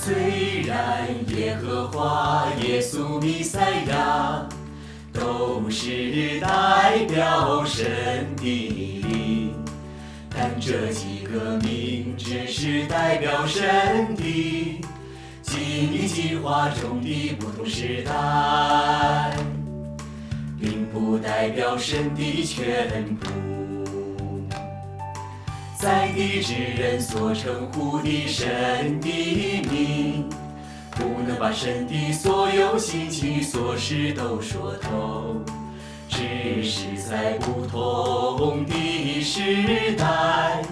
虽然耶和华、耶稣、弥赛亚都是代表神的名，但这几个名只是代表神的经历计划中的不同时代，并不代表神的全部。在地之人所称呼的神的名，不能把神的所有心情与所事都说透，只是在不同的时代，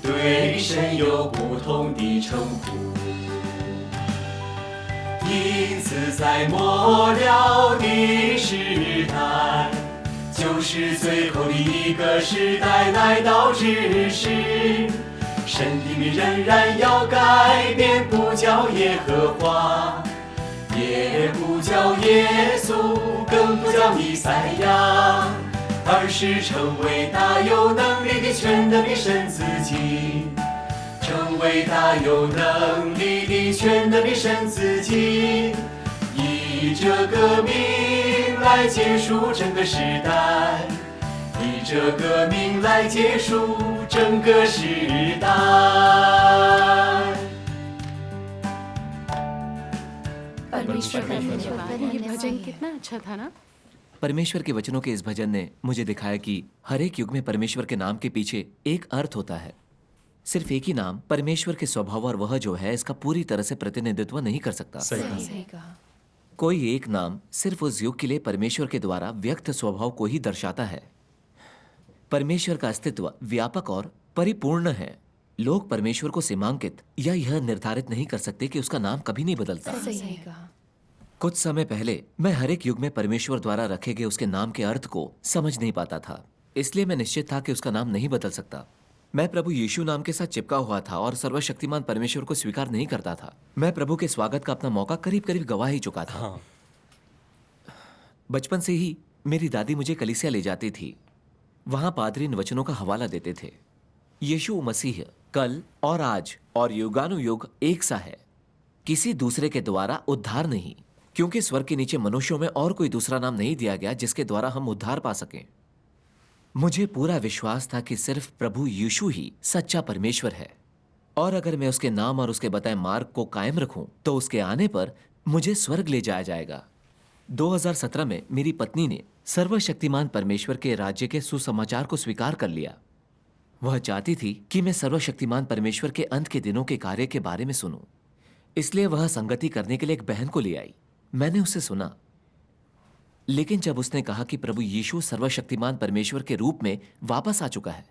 对神有不同的称呼。因此在末了的时代，就是最后的一个时代来到之时，神的名仍然要改变，不叫耶和华，也不叫耶稣，更不叫弥赛亚，而是成为大有能力的全能的神自己，成为大有能力的全能的神自己，以这个名来结束整个时代，以这个名来结束整个时代。परमेश्वर का धन्यवाद। ये भजन कितना अच्छा था ना। परमेश्वर के वचनों के इस भजन ने मुझे दिखाया कि हर एक युग में परमेश्वर के नाम के पीछे एक अर्थ होता है। सिर्फ एक ही नाम परमेश्वर के स्वभाव और वह जो है इसका पूरी तरह से प्रतिनिधित्व नहीं कर सकता। सही कहा। कोई एक नाम सिर्फ उस युग के लिए परमेश्वर के द्वारा व्यक्त स्वभाव को ही दर्शाता है। परमेश्वर का अस्तित्व व्यापक और परिपूर्ण है। लोग परमेश्वर को सीमांकित या यह निर्धारित नहीं कर सकते कि उसका नाम कभी नहीं बदलता। सही कहा। कुछ समय पहले मैं हर एक युग में परमेश्वर द्वारा रखे गए उसके नाम के अर्थ को समझ नहीं पाता था, इसलिए मैं निश्चित था कि उसका नाम नहीं बदल सकता। मैं प्रभु यीशु नाम के साथ चिपका हुआ था और सर्वशक्तिमान परमेश्वर को स्वीकार नहीं करता था। मैं प्रभु के स्वागत का अपना मौका करीब करीब गवा ही चुका था। बचपन से ही मेरी दादी मुझे कलीसिया ले जाती थी। वहां पादरी इन वचनों का हवाला देते थे। यीशु मसीह कल और आज और युगानुयुग एक सा है, किसी दूसरे के द्वारा उद्धार नहीं, क्योंकि स्वर्ग के नीचे मनुष्यों में और कोई दूसरा नाम नहीं दिया गया जिसके द्वारा हम उद्धार पा सकें। मुझे पूरा विश्वास था कि सिर्फ प्रभु यीशु ही सच्चा परमेश्वर है, और अगर मैं उसके नाम और उसके बताए मार्ग को कायम रखूं तो उसके आने पर मुझे स्वर्ग ले जाया जाएगा। 2017 में मेरी पत्नी ने सर्वशक्तिमान परमेश्वर के राज्य के सुसमाचार को स्वीकार कर लिया। वह चाहती थी कि मैं सर्वशक्तिमान परमेश्वर के अंत के दिनों के कार्य के बारे में सुनूं, इसलिए वह संगति करने के लिए एक बहन को ले आई। मैंने उससे सुना, लेकिन जब उसने कहा कि प्रभु यीशु सर्वशक्तिमान परमेश्वर के रूप में वापस आ चुका है,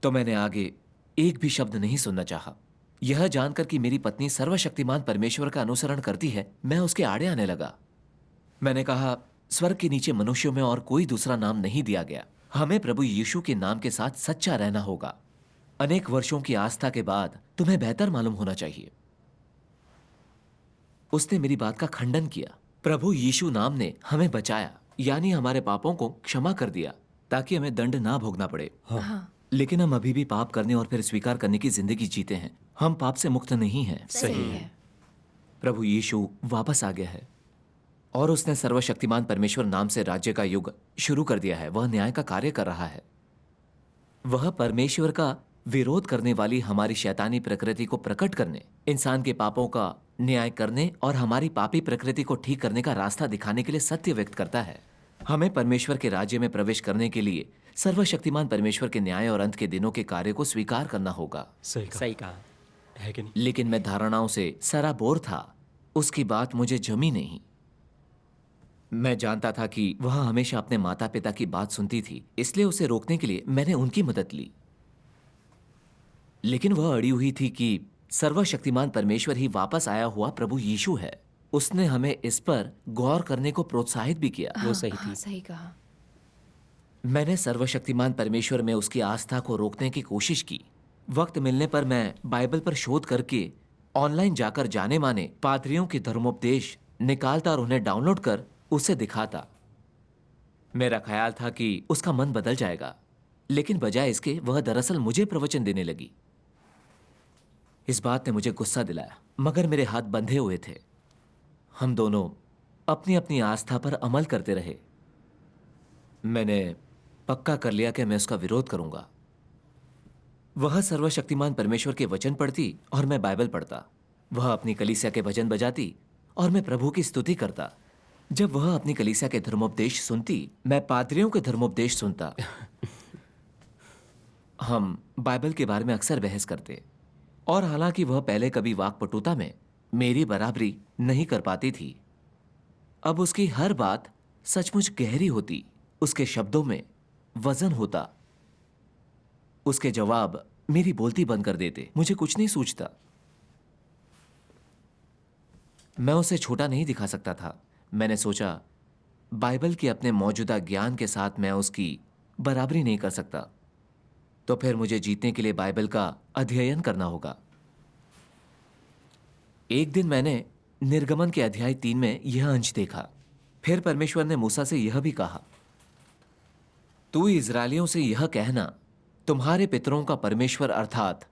तो मैंने आगे एक भी शब्द नहीं सुनना चाहा। यह जानकर कि मेरी पत्नी सर्वशक्तिमान परमेश्वर का अनुसरण करती है, मैं उसके आड़े आने लगा। मैंने कहा, स्वर्ग के नीचे मनुष्यों में और कोई दूसरा नाम नहीं दिया गया। हमें प्रभु यीशु के नाम के साथ सच्चा रहना होगा। अनेक वर्षों की आस्था के बाद तुम्हें बेहतर मालूम होना चाहिए। उसने मेरी बात का खंडन किया। प्रभु यीशु नाम ने हमें बचाया, यानी हमारे पापों को क्षमा कर दिया ताकि हमें दंड ना भोगना पड़े। लेकिन हम अभी भी पाप करने और फिर स्वीकार करने की जिंदगी जीते हैं। हम पाप से मुक्त नहीं हैं। सही है। प्रभु यीशु वापस आ गया है और उसने सर्वशक्तिमान परमेश्वर नाम से राज्य का युग शुरू कर दिया है। वह न्याय का कार्य कर रहा है। वह परमेश्वर का विरोध करने वाली हमारी शैतानी प्रकृति को प्रकट करने, इंसान के पापों का न्याय करने और हमारी पापी प्रकृति को ठीक करने का रास्ता दिखाने के लिए सत्य व्यक्त करता है। हमें परमेश्वर के राज्य में प्रवेश करने के लिए सर्वशक्तिमान परमेश्वर के न्याय और अंत के दिनों के कार्य को स्वीकार करना होगा। सही कहा है कि नहीं? लेकिन मैं धारणाओं से सराबोर था। उसकी बात मुझे जमी नहीं। मैं जानता था कि वह हमेशा अपने माता पिता की बात सुनती थी, इसलिए उसे रोकने के लिए मैंने उनकी मदद ली। लेकिन वह अड़ी हुई थी कि सर्वशक्तिमान परमेश्वर ही वापस आया हुआ प्रभु यीशु है। उसने हमें इस पर गौर करने को प्रोत्साहित भी किया। वो सही थी। सही कहा। मैंने सर्वशक्तिमान परमेश्वर में उसकी आस्था को रोकने की कोशिश की। वक्त मिलने पर मैं बाइबल पर शोध करके ऑनलाइन जाकर जाने माने पादरियों की धर्मोपदेश निकालता और उन्हें डाउनलोड कर उसे दिखाता। मेरा ख्याल था कि उसका मन बदल जाएगा, लेकिन बजाय इसके वह दरअसल मुझे प्रवचन देने लगी। इस बात ने मुझे गुस्सा दिलाया, मगर मेरे हाथ बंधे हुए थे। हम दोनों अपनी अपनी आस्था पर अमल करते रहे। मैंने पक्का कर लिया कि मैं उसका विरोध करूंगा। वह सर्वशक्तिमान परमेश्वर के वचन पढ़ती और मैं बाइबल पढ़ता। वह अपनी कलीसिया के भजन बजाती और मैं प्रभु की स्तुति करता। जब वह अपनी कलीसिया के धर्मोपदेश सुनती, मैं पादरियों के धर्मोपदेश सुनता। हम बाइबल के बारे में अक्सर बहस करते, और हालांकि वह पहले कभी वाक्पटुता में मेरी बराबरी नहीं कर पाती थी, अब उसकी हर बात सचमुच गहरी होती। उसके शब्दों में वजन होता। उसके जवाब मेरी बोलती बंद कर देते। मुझे कुछ नहीं सूझता। मैं उसे छोटा नहीं दिखा सकता था। मैंने सोचा, बाइबल के अपने मौजूदा ज्ञान के साथ मैं उसकी बराबरी नहीं कर सकता, तो फिर मुझे जीतने के लिए बाइबल का अध्ययन करना होगा। एक दिन मैंने निर्गमन के अध्याय 3 में यह अंश देखा। फिर परमेश्वर ने मूसा से यह भी कहा, तू इजरायलियों से यह कहना, तुम्हारे पितरों का परमेश्वर अर्थात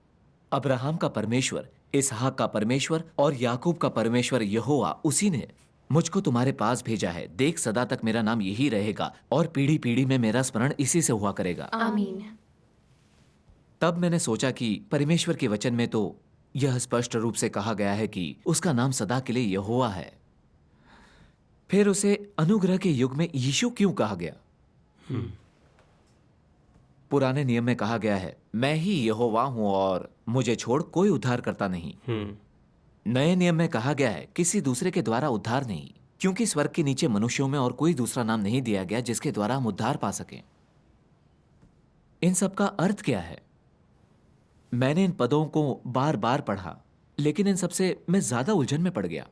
अब्राहम का परमेश्वर, इसहाक का परमेश्वर और याकूब का परमेश्वर यहोवा, उसी ने मुझको तुम्हारे पास भेजा है। देख, सदा तक मेरा नाम यही रहेगा और पीढ़ी पीढ़ी में मेरा स्मरण इसी से हुआ करेगा। आमीन। तब मैंने सोचा कि परमेश्वर के वचन में तो यह स्पष्ट रूप से कहा गया है कि उसका नाम सदा के लिए यहोवा है। फिर उसे अनुग्रह के युग में यीशु क्यों कहा गया? पुराने नियम में कहा गया है, मैं ही यहोवा हूं और मुझे छोड़ कोई उद्धार करता नहीं। नए नियम में कहा गया है, किसी दूसरे के द्वारा उद्धार नहीं, क्योंकि स्वर्ग के नीचे मनुष्यों में और कोई दूसरा नाम नहीं दिया गया जिसके द्वारा हम उद्धार पा सकें। इन सब का अर्थ क्या है? मैंने इन पदों को बार बार पढ़ा, लेकिन इन सबसे मैं ज्यादा उलझन में पड़ गया।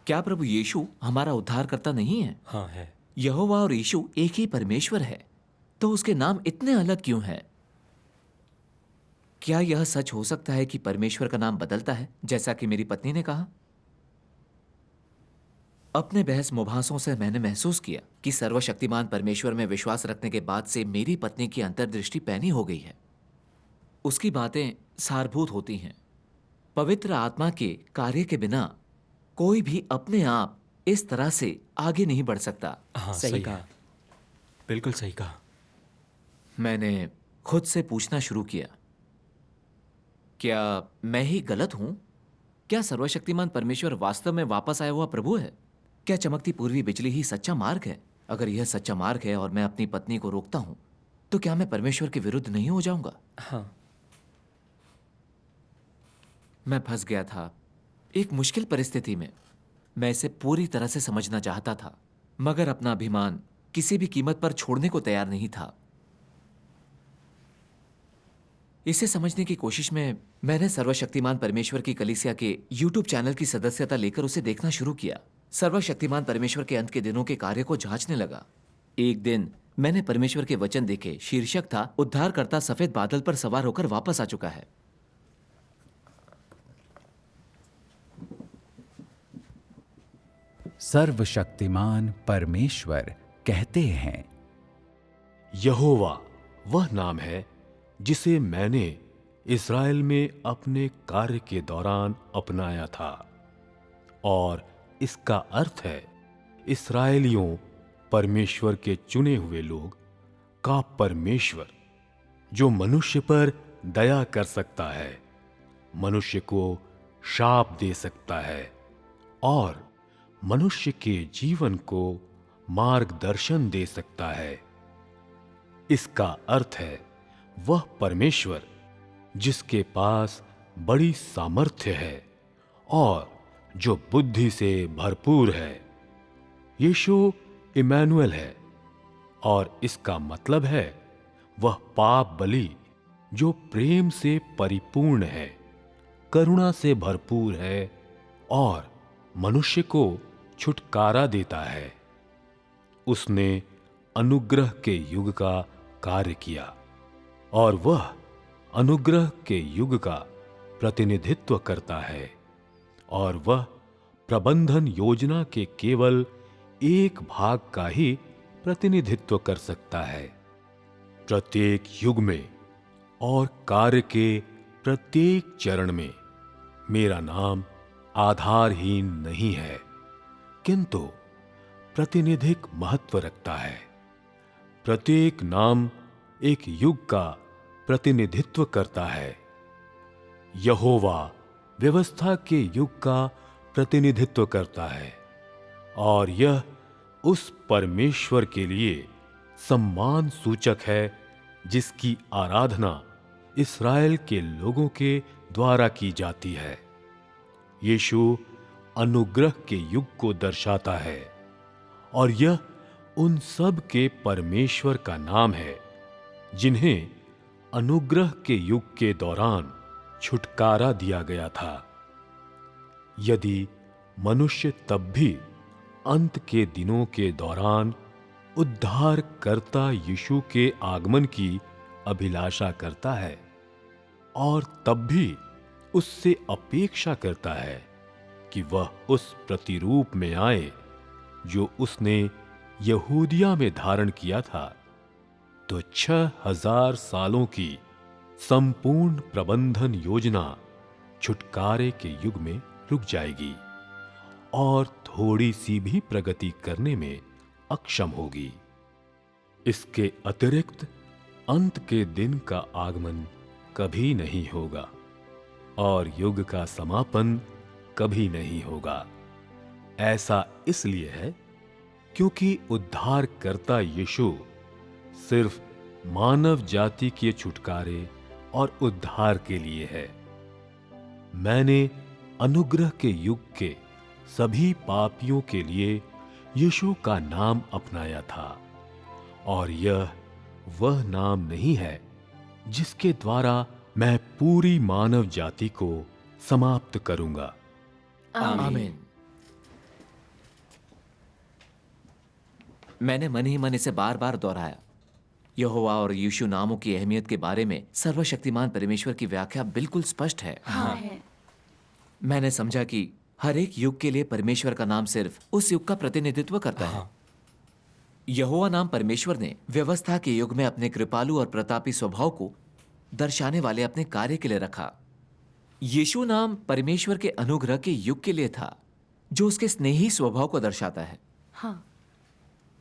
क्या प्रभु यीशु हमारा उद्धार करता नहीं है? हाँ है। यहोवा और यीशु एक ही परमेश्वर है, तो उसके नाम इतने अलग क्यों हैं? क्या यह सच हो सकता है कि परमेश्वर का नाम बदलता है, जैसा कि मेरी पत्नी ने कहा? अपने बहस मुभासों से मैंने महसूस किया कि सर्वशक्तिमान परमेश्वर में विश्वास रखने के बाद से मेरी पत्नी की अंतर्दृष्टि पैनी हो गई है। उसकी बातें सारभूत होती हैं। पवित्र आत्मा के कार्य के बिना कोई भी अपने आप इस तरह से आगे नहीं बढ़ सकता। हाँ, सही सही है। कहा, बिल्कुल सही कहा। मैंने खुद से पूछना शुरू किया, क्या मैं ही गलत हूं? क्या सर्वशक्तिमान परमेश्वर वास्तव में वापस आया हुआ प्रभु है? क्या चमकती पूर्वी बिजली ही सच्चा मार्ग है? अगर यह सच्चा मार्ग है और मैं अपनी पत्नी को रोकता हूं, तो क्या मैं परमेश्वर के विरुद्ध नहीं हो जाऊंगा? हाँ, मैं फंस गया था एक मुश्किल परिस्थिति में। मैं इसे पूरी तरह से समझना चाहता था, मगर अपना अभिमान किसी भी कीमत पर छोड़ने को तैयार नहीं था। इसे समझने की कोशिश में मैंने सर्वशक्तिमान परमेश्वर की कलीसिया के YouTube चैनल की सदस्यता लेकर उसे देखना शुरू किया। सर्वशक्तिमान परमेश्वर के अंत के दिनों के कार्य को जांचने लगा। एक दिन मैंने परमेश्वर के वचन देखे। शीर्षक था, उद्धारकर्ता सफेद बादल पर सवार होकर वापस आ चुका है। सर्वशक्तिमान परमेश्वर कहते हैं, यहोवा वह नाम है जिसे मैंने इस्राएल में अपने कार्य के दौरान अपनाया था, और इसका अर्थ है इस्राएलियों, परमेश्वर के चुने हुए लोग का परमेश्वर, जो मनुष्य पर दया कर सकता है, मनुष्य को शाप दे सकता है और मनुष्य के जीवन को मार्गदर्शन दे सकता है। इसका अर्थ है वह परमेश्वर जिसके पास बड़ी सामर्थ्य है और जो बुद्धि से भरपूर है। यीशु इमैनुएल है, और इसका मतलब है वह पाप बलि जो प्रेम से परिपूर्ण है, करुणा से भरपूर है और मनुष्य को छुटकारा देता है। उसने अनुग्रह के युग का कार्य किया और वह अनुग्रह के युग का प्रतिनिधित्व करता है, और वह प्रबंधन योजना के केवल एक भाग का ही प्रतिनिधित्व कर सकता है। प्रत्येक युग में और कार्य के प्रत्येक चरण में मेरा नाम आधारहीन नहीं है, किंतु प्रतिनिधिक महत्व रखता है। प्रत्येक नाम एक युग का प्रतिनिधित्व करता है। यहोवा व्यवस्था के युग का प्रतिनिधित्व करता है और यह उस परमेश्वर के लिए सम्मान सूचक है जिसकी आराधना इस्राएल के लोगों के द्वारा की जाती है। यीशु अनुग्रह के युग को दर्शाता है और यह उन सब के परमेश्वर का नाम है जिन्हें अनुग्रह के युग के दौरान छुटकारा दिया गया था। यदि मनुष्य तब भी अंत के दिनों के दौरान उद्धारकर्ता यीशु के आगमन की अभिलाषा करता है और तब भी उससे अपेक्षा करता है कि वह उस प्रतिरूप में आए जो उसने यहूदिया में धारण किया था, तो 6000 सालों की संपूर्ण प्रबंधन योजना छुटकारे के युग में रुक जाएगी और थोड़ी सी भी प्रगति करने में अक्षम होगी। इसके अतिरिक्त अंत के दिन का आगमन कभी नहीं होगा और युग का समापन कभी नहीं होगा। ऐसा इसलिए है क्योंकि उद्धारकर्ता यीशु सिर्फ मानव जाति के छुटकारे और उद्धार के लिए है। मैंने अनुग्रह के युग के सभी पापियों के लिए यीशु का नाम अपनाया था और यह वह नाम नहीं है जिसके द्वारा मैं पूरी मानव जाति को समाप्त करूंगा। आमीन। मैंने मन ही मन इसे बार बार दोहराया। यहोवा और यीशु नामों की अहमियत के बारे में सर्वशक्तिमान परमेश्वर की व्याख्या बिल्कुल स्पष्ट है। हाँ है। मैंने समझा कि हर एक युग के लिए परमेश्वर का नाम सिर्फ उस युग का प्रतिनिधित्व करता है। यहोवा नाम परमेश्वर ने व्यवस्था के युग में अपने कृपालु और प्रतापी स्वभाव को दर्शाने वाले अपने कार्य के लिए रखा। यीशु नाम परमेश्वर के अनुग्रह के युग के लिए था जो उसके स्नेही स्वभाव को दर्शाता है। हाँ।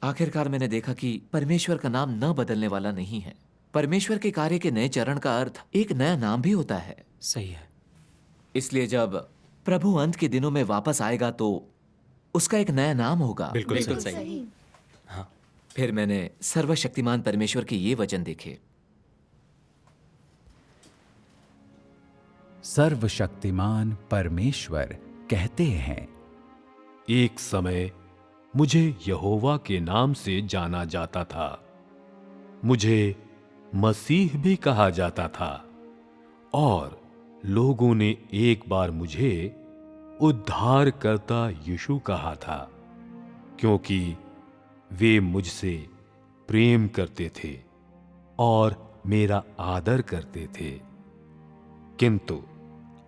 आखिरकार मैंने देखा कि परमेश्वर का नाम न बदलने वाला नहीं है। परमेश्वर के कार्य के नए चरण का अर्थ एक नया नाम भी होता है। सही है। इसलिए जब प्रभु अंत के दिनों में वापस आएगा तो उसका एक नया नाम होगा। बिल्कुल सही। फिर मैंने सर्वशक्तिमान परमेश्वर के ये वचन देखे। सर्वशक्तिमान परमेश्वर कहते हैं, एक समय मुझे यहोवा के नाम से जाना जाता था। मुझे मसीह भी कहा जाता था और लोगों ने एक बार मुझे उद्धारकर्ता यीशु कहा था क्योंकि वे मुझसे प्रेम करते थे और मेरा आदर करते थे। किंतु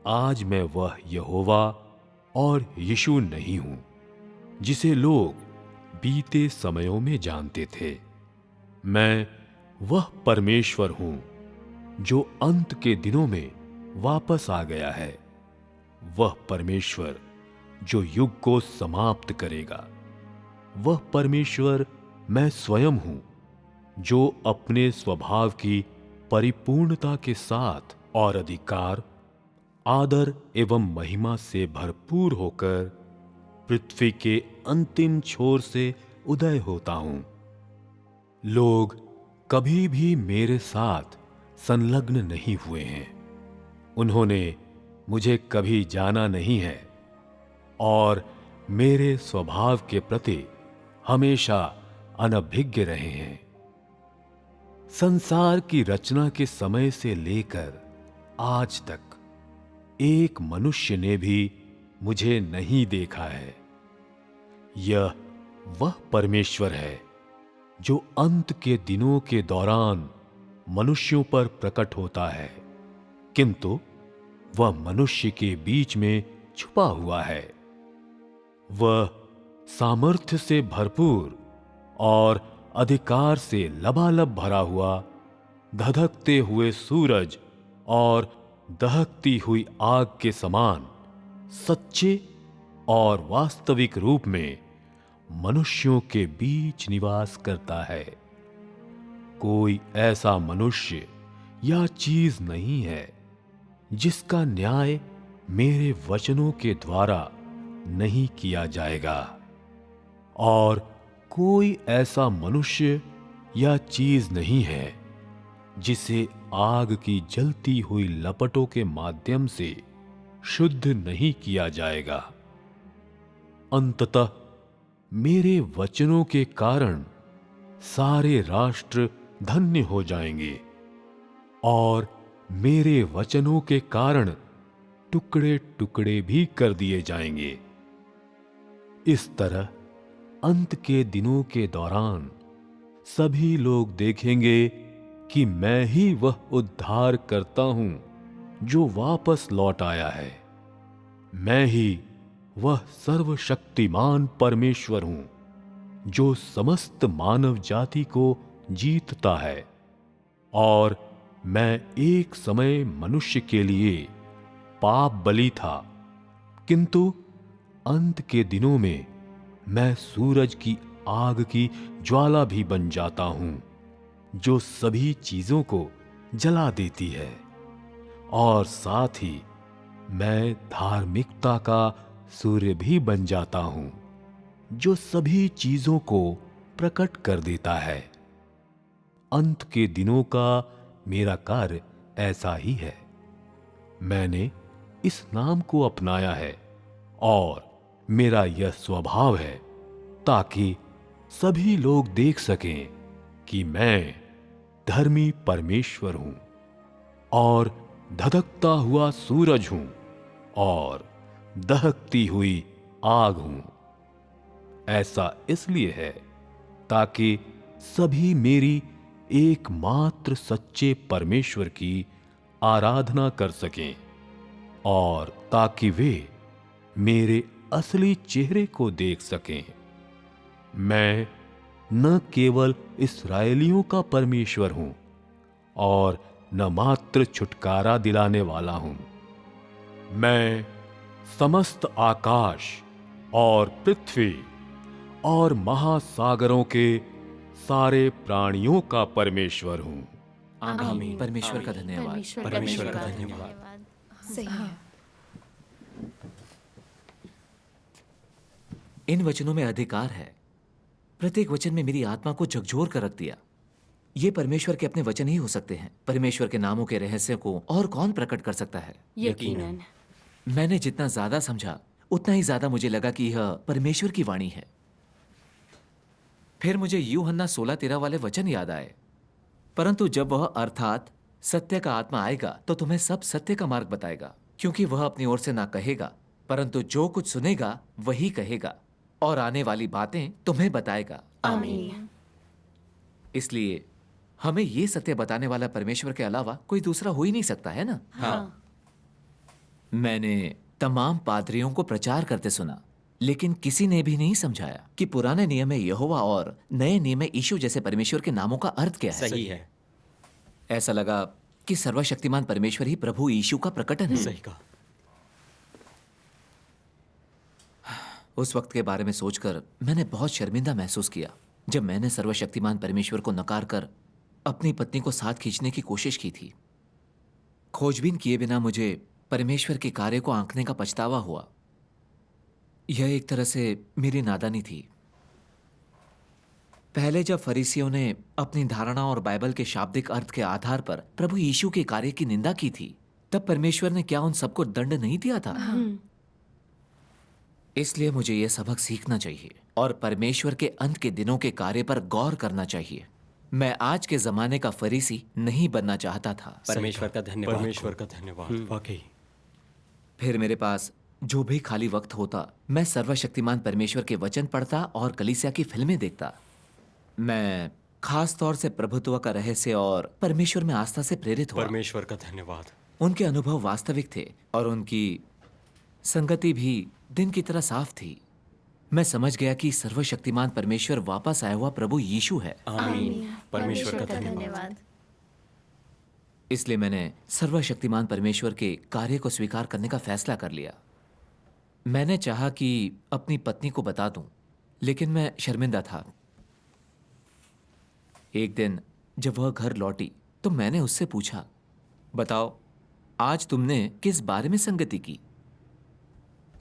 आज मैं वह यहोवा और यीशु नहीं हूं जिसे लोग बीते समयों में जानते थे। मैं वह परमेश्वर हूं जो अंत के दिनों में वापस आ गया है, वह परमेश्वर जो युग को समाप्त करेगा। वह परमेश्वर मैं स्वयं हूं जो अपने स्वभाव की परिपूर्णता के साथ और अधिकार, आदर एवं महिमा से भरपूर होकर पृथ्वी के अंतिम छोर से उदय होता हूं। लोग कभी भी मेरे साथ संलग्न नहीं हुए हैं। उन्होंने मुझे कभी जाना नहीं है और मेरे स्वभाव के प्रति हमेशा अनभिज्ञ रहे हैं। संसार की रचना के समय से लेकर आज तक एक मनुष्य ने भी मुझे नहीं देखा है। यह वह परमेश्वर है जो अंत के दिनों के दौरान मनुष्यों पर प्रकट होता है, किंतु वह मनुष्य के बीच में छुपा हुआ है। वह सामर्थ्य से भरपूर और अधिकार से लबालब भरा हुआ धधकते हुए सूरज और दहकती हुई आग के समान सच्चे और वास्तविक रूप में मनुष्यों के बीच निवास करता है। कोई ऐसा मनुष्य या चीज नहीं है जिसका न्याय मेरे वचनों के द्वारा नहीं किया जाएगा, और कोई ऐसा मनुष्य या चीज नहीं है जिसे आग की जलती हुई लपटों के माध्यम से शुद्ध नहीं किया जाएगा। अंततः मेरे वचनों के कारण सारे राष्ट्र धन्य हो जाएंगे और मेरे वचनों के कारण टुकड़े टुकड़े भी कर दिए जाएंगे। इस तरह अंत के दिनों के दौरान सभी लोग देखेंगे कि मैं ही वह उद्धार करता हूं जो वापस लौट आया है। मैं ही वह सर्वशक्तिमान परमेश्वर हूं जो समस्त मानव जाति को जीतता है, और मैं एक समय मनुष्य के लिए पाप बलि था, किंतु अंत के दिनों में मैं सूरज की आग की ज्वाला भी बन जाता हूं जो सभी चीजों को जला देती है, और साथ ही मैं धार्मिकता का सूर्य भी बन जाता हूं जो सभी चीजों को प्रकट कर देता है। अंत के दिनों का मेरा कार्य ऐसा ही है। मैंने इस नाम को अपनाया है और मेरा यह स्वभाव है ताकि सभी लोग देख सकें कि मैं धर्मी परमेश्वर हूं और धधकता हुआ सूरज हूं और दहकती हुई आग हूं। ऐसा इसलिए है ताकि सभी मेरी एकमात्र सच्चे परमेश्वर की आराधना कर सकें और ताकि वे मेरे असली चेहरे को देख सकें। मैं न केवल इस्राएलियों का परमेश्वर हूं और न मात्र छुटकारा दिलाने वाला हूं, मैं समस्त आकाश और पृथ्वी और महासागरों के सारे प्राणियों का परमेश्वर हूं। आमीन। परमेश्वर का धन्यवाद। परमेश्वर का धन्यवाद। सही है। इन वचनों में अधिकार है। प्रत्येक वचन में मेरी आत्मा को झकझोर कर रख दिया। ये परमेश्वर के अपने वचन ही हो सकते हैं। परमेश्वर के नामों के रहस्य को और कौन प्रकट कर सकता है? यकीनन। मैंने जितना ज्यादा समझा उतना ही ज्यादा मुझे लगा कि यह परमेश्वर की वाणी है। फिर मुझे यूहन्ना 16:13 वाले वचन याद आए, परंतु जब वह अर्थात सत्य का आत्मा आएगा तो तुम्हें सब सत्य का मार्ग बताएगा, क्योंकि वह अपनी ओर से ना कहेगा, परंतु जो कुछ सुनेगा वही कहेगा और आने वाली बातें तुम्हें बताएगा। आमीन। इसलिए हमें ये सत्य बताने वाला परमेश्वर के अलावा कोई दूसरा हो ही नहीं सकता, है ना? हाँ। मैंने तमाम पादरियों को प्रचार करते सुना, लेकिन किसी ने भी नहीं समझाया कि पुराने नियम में यहोवा और नए नियम में यीशु जैसे परमेश्वर के नामों का अर्थ क्या है। सही है। ऐसा लगा कि सर्वशक्तिमान परमेश्वर ही प्रभु यीशु का प्रकटन है। सही कहा। उस वक्त के बारे में सोचकर मैंने बहुत शर्मिंदा महसूस किया जब मैंने सर्वशक्तिमान परमेश्वर को नकार कर अपनी पत्नी को साथ खींचने की कोशिश की थी। खोजबीन किए बिना मुझे परमेश्वर के कार्य को आंकने का पछतावा हुआ। यह एक तरह से मेरी नादानी थी। पहले जब फरीसियों ने अपनी धारणा और बाइबल के शाब्दिक अर्थ के आधार पर प्रभु यीशु के कार्य की निंदा की थी, तब परमेश्वर ने क्या उन सबको दंड नहीं दिया था? इसलिए मुझे यह सबक सीखना चाहिए और परमेश्वर के अंत के दिनों के कार्य पर गौर करना चाहिए। मैं आज के जमाने का फरीसी नहीं बनना चाहता था। परमेश्वर का धन्यवाद। परमेश्वर का धन्यवाद। वाकई। फिर मेरे पास जो भी खाली वक्त होता, मैं सर्वशक्तिमान परमेश्वर के वचन पढ़ता और कलीसिया की फिल्में देखता। मैं खास तौर से प्रभुत्व का रहस्य और परमेश्वर में आस्था से प्रेरित हुआ। परमेश्वर का धन्यवाद। उनके अनुभव वास्तविक थे और उनकी संगति भी दिन की तरह साफ थी। मैं समझ गया कि सर्वशक्तिमान परमेश्वर वापस आया हुआ प्रभु यीशु है। आमीन। परमेश्वर का धन्यवाद। इसलिए मैंने सर्वशक्तिमान परमेश्वर के कार्य को स्वीकार करने का फैसला कर लिया। मैंने चाहा कि अपनी पत्नी को बता दूं, लेकिन मैं शर्मिंदा था। एक दिन जब वह घर लौटी तो मैंने उससे पूछा, बताओ आज तुमने किस बारे में संगति की?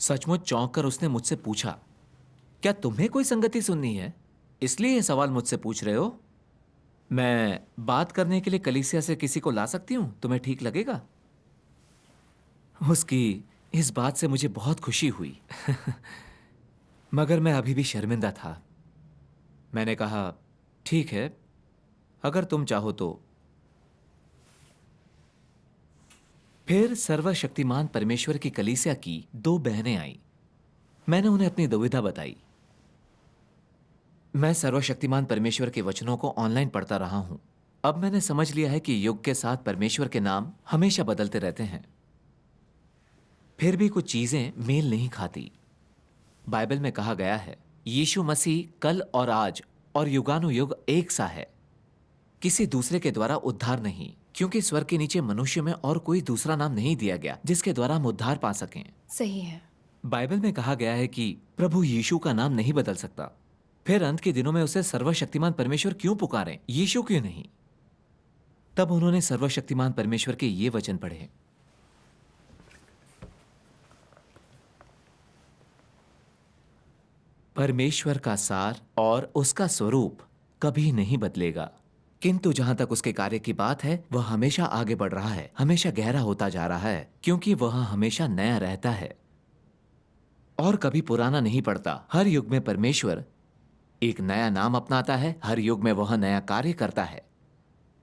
सचमुच चौंक कर उसने मुझसे पूछा, क्या तुम्हें कोई संगति सुननी है, इसलिए यह सवाल मुझसे पूछ रहे हो? मैं बात करने के लिए कलीसिया से किसी को ला सकती हूं, तुम्हें ठीक लगेगा? उसकी इस बात से मुझे बहुत खुशी हुई मगर मैं अभी भी शर्मिंदा था। मैंने कहा, ठीक है, अगर तुम चाहो तो। फिर सर्वशक्तिमान परमेश्वर की कलीसिया की 2 बहनें आईं। मैंने उन्हें अपनी दुविधा बताई। मैं सर्वशक्तिमान परमेश्वर के वचनों को ऑनलाइन पढ़ता रहा हूं। अब मैंने समझ लिया है कि युग के साथ परमेश्वर के नाम हमेशा बदलते रहते हैं। फिर भी कुछ चीजें मेल नहीं खाती। बाइबल में कहा गया है, यीशु मसीह कल और आज और युगानुयुग एक सा है, किसी दूसरे के द्वारा उद्धार नहीं, क्योंकि स्वर्ग के नीचे मनुष्य में और कोई दूसरा नाम नहीं दिया गया जिसके द्वारा हम उद्धार पा सकें। सही है। बाइबल में कहा गया है कि प्रभु यीशु का नाम नहीं बदल सकता। फिर अंत के दिनों में उसे सर्वशक्तिमान परमेश्वर क्यों पुकारें, यीशु क्यों नहीं? तब उन्होंने सर्वशक्तिमान परमेश्वर के ये वचन पढ़े, परमेश्वर का सार और उसका स्वरूप कभी नहीं बदलेगा, किंतु जहां तक उसके कार्य की बात है वह हमेशा आगे बढ़ रहा है, हमेशा गहरा होता जा रहा है, क्योंकि वह हमेशा नया रहता है और कभी पुराना नहीं पड़ता। हर युग में परमेश्वर एक नया नाम अपनाता है, हर युग में वह नया कार्य करता है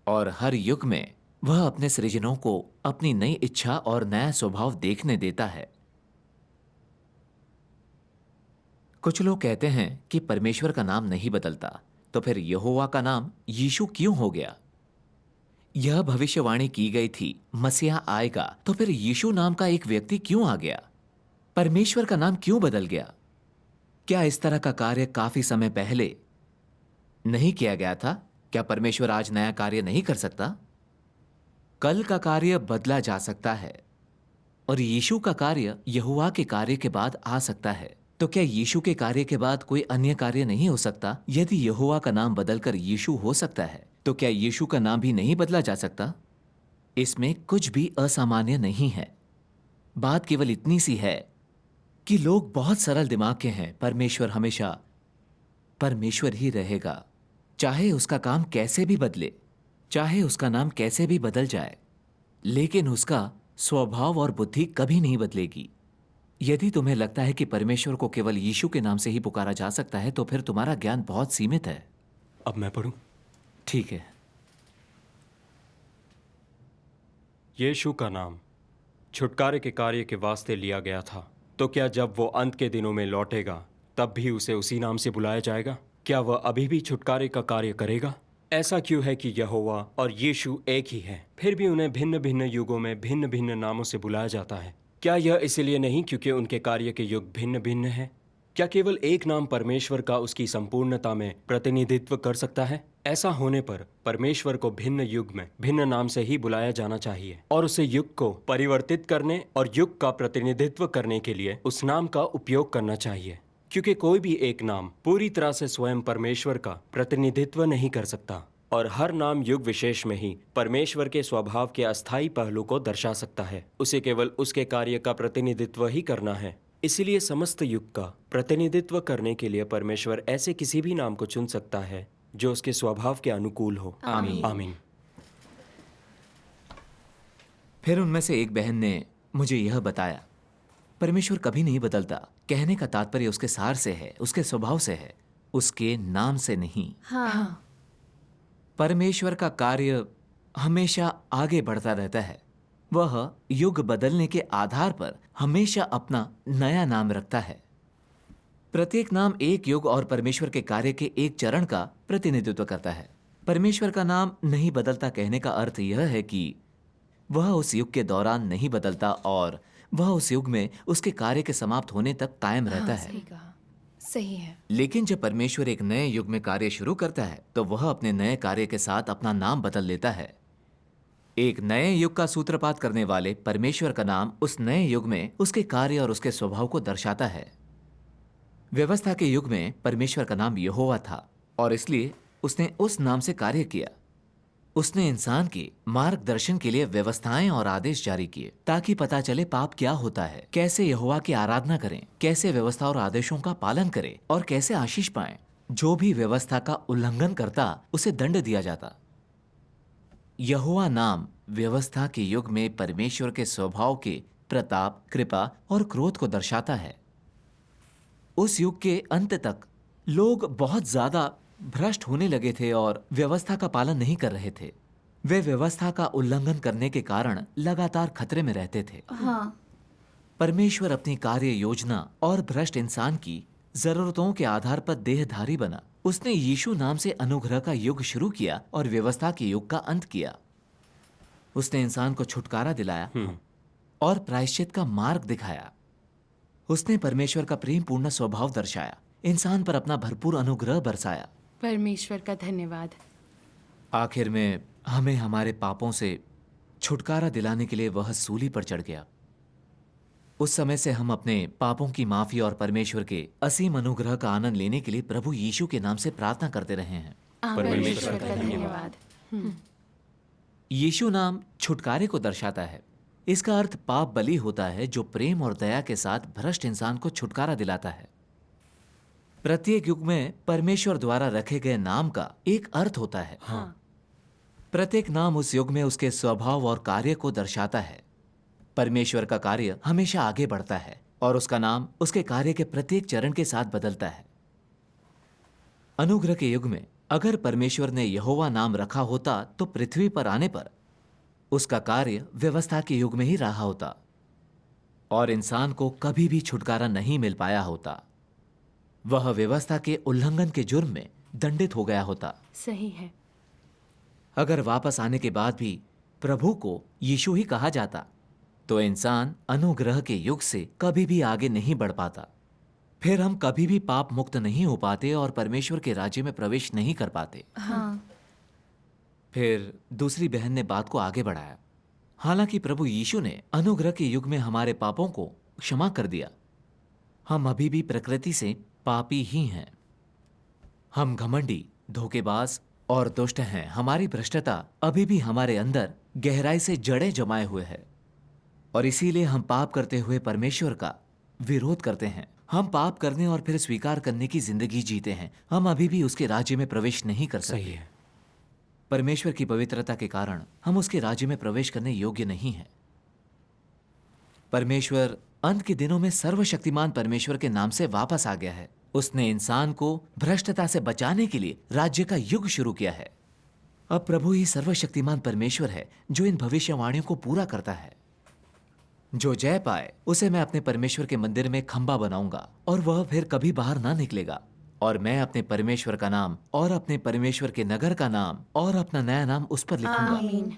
और हर युग में वह अपने सृजनों को अपनी नई इच्छा और नया स्वभाव देखने देता है। कुछ लोग कहते हैं कि परमेश्वर का नाम नहीं बदलता, तो फिर यहोवा का नाम यीशु क्यों हो गया? यह भविष्यवाणी की गई थी, मसीहा आएगा, तो फिर यीशु नाम का एक व्यक्ति क्यों आ गया? परमेश्वर का नाम क्यों बदल गया? क्या इस तरह का कार्य काफी समय पहले नहीं किया गया था? क्या परमेश्वर आज नया कार्य नहीं कर सकता? कल का कार्य बदला जा सकता है और यीशु का कार्य यहोवा के कार्य के बाद आ सकता है। तो क्या यीशु के कार्य के बाद कोई अन्य कार्य नहीं हो सकता? यदि यहोवा का नाम बदलकर यीशु हो सकता है, तो क्या यीशु का नाम भी नहीं बदला जा सकता? इसमें कुछ भी असामान्य नहीं है। बात केवल इतनी सी है कि लोग बहुत सरल दिमाग के हैं। परमेश्वर हमेशा परमेश्वर ही रहेगा, चाहे उसका काम कैसे भी बदले, चाहे उसका नाम कैसे भी बदल जाए, लेकिन उसका स्वभाव और बुद्धि कभी नहीं बदलेगी। यदि तुम्हें लगता है कि परमेश्वर को केवल यीशु के नाम से ही पुकारा जा सकता है, तो फिर तुम्हारा ज्ञान बहुत सीमित है। अब मैं पढ़ूं? ठीक है। यीशु का नाम छुटकारे के कार्य के वास्ते लिया गया था, तो क्या जब वो अंत के दिनों में लौटेगा तब भी उसे उसी नाम से बुलाया जाएगा? क्या वह अभी भी छुटकारे का कार्य करेगा? ऐसा क्यों है कि यहोवा और यीशु एक ही है, फिर भी उन्हें भिन्न भिन्न युगों में भिन्न भिन्न नामों से बुलाया जाता है? क्या यह इसलिए नहीं क्योंकि उनके कार्य के युग भिन्न भिन्न हैं? क्या केवल एक नाम परमेश्वर का उसकी संपूर्णता में प्रतिनिधित्व कर सकता है? ऐसा होने पर परमेश्वर को भिन्न युग में भिन्न नाम से ही बुलाया जाना चाहिए और उसे युग को परिवर्तित करने और युग का प्रतिनिधित्व करने के लिए उस नाम का उपयोग करना चाहिए, क्योंकि कोई भी एक नाम पूरी तरह से स्वयं परमेश्वर का प्रतिनिधित्व नहीं कर सकता और हर नाम युग विशेष में ही परमेश्वर के स्वभाव के अस्थायी पहलू को दर्शा सकता है। उसे केवल उसके कार्य का प्रतिनिधित्व ही करना है। इसलिए समस्त युग का प्रतिनिधित्व करने के लिए परमेश्वर ऐसे किसी भी नाम को चुन सकता है जो उसके स्वभाव के अनुकूल हो। आमीन। आमीन। फिर उनमें से एक बहन ने मुझे यह बताया, परमेश्वर कभी नहीं बदलता। कहने का तात्पर्य उसके सार से है, उसके स्वभाव से है, उसके नाम से नहीं। हाँ। परमेश्वर का कार्य हमेशा आगे बढ़ता रहता है। वह युग बदलने के आधार पर हमेशा अपना नया नाम रखता है। प्रत्येक नाम एक युग और परमेश्वर के कार्य के एक चरण का प्रतिनिधित्व करता है। परमेश्वर का नाम नहीं बदलता कहने का अर्थ यह है कि वह उस युग के दौरान नहीं बदलता और वह उस युग में उसके कार्य के समाप्त होने तक कायम रहता है। सही कहा। सही है। लेकिन जब परमेश्वर एक नए युग में कार्य शुरू करता है, तो वह अपने नए कार्य के साथ अपना नाम बदल लेता है। एक नए युग का सूत्रपात करने वाले परमेश्वर का नाम उस नए युग में उसके कार्य और उसके स्वभाव को दर्शाता है। व्यवस्था के युग में परमेश्वर का नाम यहोवा था और इसलिए उसने उस नाम से कार्य किया। उसने इंसान के मार्गदर्शन के लिए व्यवस्थाएं और आदेश जारी किए ताकि पता चले पाप क्या होता है, कैसे यहोवा की आराधना करें, कैसे व्यवस्था और आदेशों का पालन करें और कैसे आशीष पाएं। जो भी व्यवस्था का उल्लंघन करता उसे दंड दिया जाता। यहोवा नाम व्यवस्था के युग में परमेश्वर के स्वभाव के प्रताप, कृपा और क्रोध को दर्शाता है। उस युग के अंत तक लोग बहुत ज्यादा भ्रष्ट होने लगे थे और व्यवस्था का पालन नहीं कर रहे थे। वे व्यवस्था का उल्लंघन करने के कारण लगातार खतरे में रहते थे। हाँ, परमेश्वर अपनी कार्य योजना और भ्रष्ट इंसान की जरूरतों के आधार पर देहधारी बना। उसने यीशु नाम से अनुग्रह का युग शुरू किया और व्यवस्था के युग का अंत किया। उसने इंसान को छुटकारा दिलाया और प्रायश्चित का मार्ग दिखाया। उसने परमेश्वर का प्रेम पूर्ण स्वभाव दर्शाया, इंसान पर अपना भरपूर अनुग्रह बरसाया। परमेश्वर का धन्यवाद। आखिर में हमें हमारे पापों से छुटकारा दिलाने के लिए वह सूली पर चढ़ गया। उस समय से हम अपने पापों की माफी और परमेश्वर के असीम अनुग्रह का आनंद लेने के लिए प्रभु यीशु के नाम से प्रार्थना करते रहे हैं। परमेश्वर का धन्यवाद। यीशु नाम छुटकारे को दर्शाता है। इसका अर्थ पाप बलि होता है जो प्रेम और दया के साथ भ्रष्ट इंसान को छुटकारा दिलाता है। प्रत्येक युग में परमेश्वर द्वारा रखे गए नाम का एक अर्थ होता है। प्रत्येक नाम उस युग में उसके स्वभाव और कार्य को दर्शाता है। परमेश्वर का कार्य हमेशा आगे बढ़ता है और उसका नाम उसके कार्य के प्रत्येक चरण के साथ बदलता है। अनुग्रह के युग में अगर परमेश्वर ने यहोवा नाम रखा होता तो पृथ्वी पर आने पर उसका कार्य व्यवस्था के युग में ही रहा होता और इंसान को कभी भी छुटकारा नहीं मिल पाया होता। वह व्यवस्था के उल्लंघन के जुर्म में दंडित हो गया होता। सही है। अगर वापस आने के बाद भी प्रभु को यीशु ही कहा जाता तो इंसान अनुग्रह के युग से कभी भी आगे नहीं बढ़ पाता। फिर हम कभी भी पाप मुक्त नहीं हो पाते और परमेश्वर के राज्य में प्रवेश नहीं कर पाते। हाँ, फिर दूसरी बहन ने बात को आगे बढ़ाया। हालांकि प्रभु यीशु ने अनुग्रह के युग में हमारे पापों को क्षमा कर दिया, हम अभी भी प्रकृति से पापी ही हैं। हम घमंडी, धोखेबाज और दुष्ट हैं। हमारी भ्रष्टता अभी भी हमारे अंदर गहराई से जड़ें जमाए हुए है और इसीलिए हम पाप करते हुए परमेश्वर का विरोध करते हैं। हम पाप करने और फिर स्वीकार करने की जिंदगी जीते हैं। हम अभी भी उसके राज्य में प्रवेश नहीं कर सकते। सही है। परमेश्वर की पवित्रता के कारण हम उसके राज्य में प्रवेश करने योग्य नहीं हैं। परमेश्वर अंत के दिनों में सर्वशक्तिमान परमेश्वर के नाम से वापस आ गया है। उसने इंसान को भ्रष्टता से बचाने के लिए राज्य का युग शुरू किया है। अब प्रभु ही सर्वशक्तिमान परमेश्वर है जो इन भविष्यवाणियों को पूरा करता है। जो जय पाए उसे मैं अपने परमेश्वर के मंदिर में खंबा बनाऊंगा और वह फिर कभी बाहर ना निकलेगा। और मैं अपने परमेश्वर का नाम और अपने परमेश्वर के नगर का नाम और अपना नया नाम उस पर लिखूंगा। आमीन।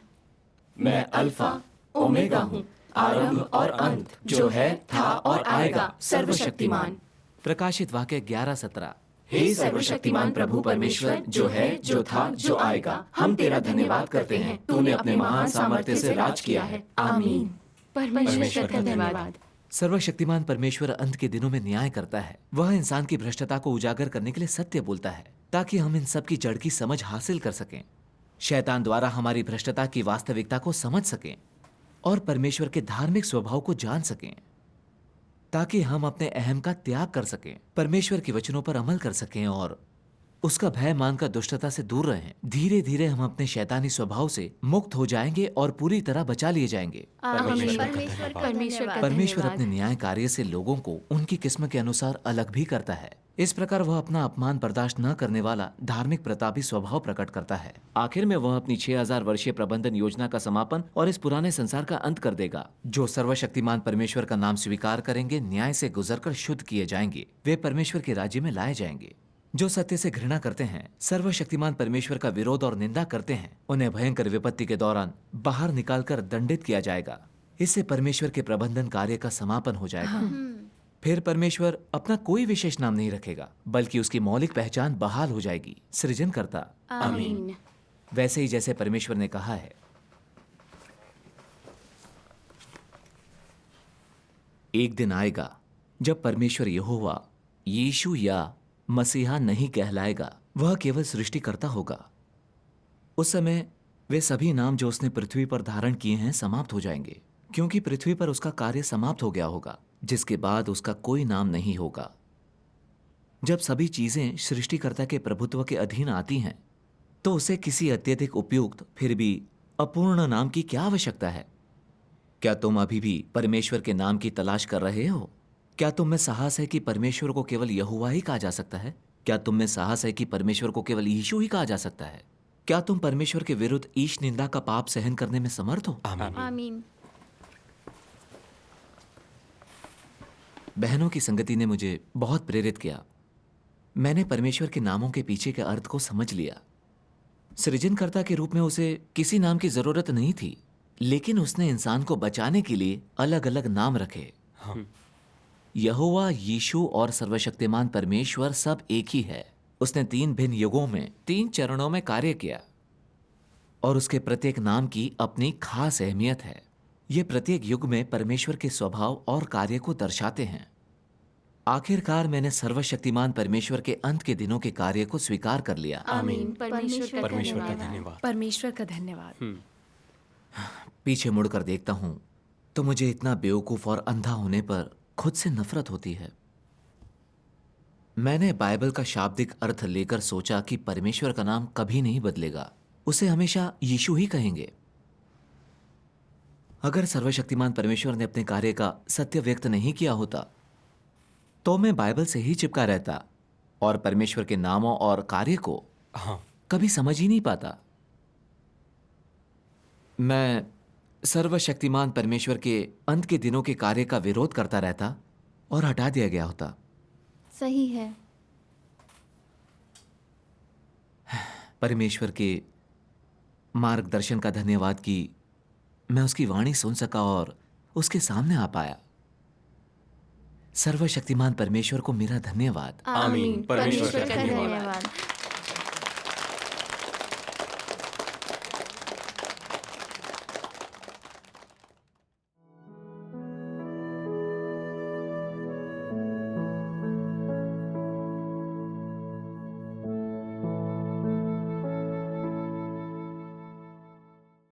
मैं अल्फा ओमेगा हूँ, आरंभ और अंत, जो है, था और आएगा, सर्वशक्तिमान। प्रकाशित वाक्य 11:17। हे सर्वशक्तिमान प्रभु परमेश्वर, जो है, जो था, जो आएगा, हम तेरा धन्यवाद करते हैं। तूने अपने महान सामर्थ्य से राज किया है। आमीन। परमेश्वर का धन्यवाद। सर्वशक्तिमान परमेश्वर अंत के दिनों में न्याय करता है। वह इंसान की भ्रष्टता को उजागर करने के लिए सत्य बोलता है ताकि हम इन सब की जड़ की समझ हासिल कर सकें, शैतान द्वारा हमारी भ्रष्टता की वास्तविकता को समझ सकें और परमेश्वर के धार्मिक स्वभाव को जान सकें, ताकि हम अपने अहम का त्याग कर सकें, परमेश्वर के वचनों पर अमल कर सकें और उसका भय मानकर दुष्टता से दूर रहें। धीरे धीरे हम अपने शैतानी स्वभाव से मुक्त हो जाएंगे और पूरी तरह बचा लिए जाएंगे। परमेश्वर अपने न्याय कार्य से लोगों को उनकी किस्म के अनुसार अलग भी करता है। इस प्रकार वह अपना अपमान बर्दाश्त न करने वाला धार्मिक प्रतापी स्वभाव प्रकट करता है। आखिर में वह अपनी 6000 वर्षीय प्रबंधन योजना का समापन और इस पुराने संसार का अंत कर देगा। जो सर्वशक्तिमान परमेश्वर का नाम स्वीकार करेंगे न्याय से गुजरकर शुद्ध किए जाएंगे, वे परमेश्वर के राज्य में लाए जाएंगे। जो सत्य से घृणा करते हैं, सर्वशक्तिमान परमेश्वर का विरोध और निंदा करते हैं, उन्हें भयंकर विपत्ति के दौरान बाहर निकालकर दंडित किया जाएगा। इससे परमेश्वर के प्रबंधन कार्य का समापन हो जाएगा। फिर परमेश्वर अपना कोई विशेष नाम नहीं रखेगा, बल्कि उसकी मौलिक पहचान बहाल हो जाएगी, सृजनकर्ता। आमीन। वैसे ही जैसे परमेश्वर ने कहा है, एक दिन आएगा जब परमेश्वर यहोवा यीशु या मसीहा नहीं कहलाएगा, वह केवल सृष्टिकर्ता होगा। उस समय वे सभी नाम जो उसने पृथ्वी पर धारण किए हैं समाप्त हो जाएंगे, क्योंकि पृथ्वी पर उसका कार्य समाप्त हो गया होगा, जिसके बाद उसका कोई नाम नहीं होगा। जब सभी चीजें सृष्टिकर्ता के प्रभुत्व के अधीन आती हैं, तो उसे किसी अत्यधिक उपयुक्त फिर भी अपूर्ण नाम की क्या आवश्यकता है? क्या तुम अभी भी परमेश्वर के नाम की तलाश कर रहे हो? क्या तुम में साहस है कि परमेश्वर को केवल यहोवा ही कहा जा सकता है? क्या तुम में साहस है कि परमेश्वर को केवल यीशु ही कहा जा सकता है? क्या तुम परमेश्वर के विरुद्ध ईश निंदा का पाप सहन करने में समर्थ हो? आमीन। बहनों की संगति ने मुझे बहुत प्रेरित किया। मैंने परमेश्वर के नामों के पीछे के अर्थ को समझ लिया। सृजनकर्ता के रूप में उसे किसी नाम की जरूरत नहीं थी, लेकिन उसने इंसान को बचाने के लिए अलग अलग नाम रखे। यहोवा, यीशु और सर्वशक्तिमान परमेश्वर सब एक ही है। उसने 3 भिन्न युगों में 3 चरणों में कार्य किया, और उसके प्रत्येक नाम की अपनी खास अहमियत है। ये प्रत्येक युग में परमेश्वर के स्वभाव और कार्य को दर्शाते हैं। आखिरकार मैंने सर्वशक्तिमान परमेश्वर के अंत के दिनों के कार्य को स्वीकार कर लिया। आमीन। परमेश्वर का धन्यवाद। धन्यवाद। परमेश्वर का धन्यवाद। पीछे मुड़कर देखता हूं तो मुझे इतना बेवकूफ और अंधा होने पर खुद से नफरत होती है। मैंने बाइबल का शाब्दिक अर्थ लेकर सोचा कि परमेश्वर का नाम कभी नहीं बदलेगा, उसे हमेशा यीशु ही कहेंगे। अगर सर्वशक्तिमान परमेश्वर ने अपने कार्य का सत्य व्यक्त नहीं किया होता तो मैं बाइबल से ही चिपका रहता और परमेश्वर के नामों और कार्य को कभी समझ ही नहीं पाता। मैं सर्वशक्तिमान परमेश्वर के अंत के दिनों के कार्य का विरोध करता रहता और हटा दिया गया होता। सही है। परमेश्वर के मार्गदर्शन का धन्यवाद कि मैं उसकी वाणी सुन सका और उसके सामने आ पाया। सर्वशक्तिमान परमेश्वर को मेरा धन्यवाद। आमीन। परमेश्वर का का धन्यवाद। धन्यवाद।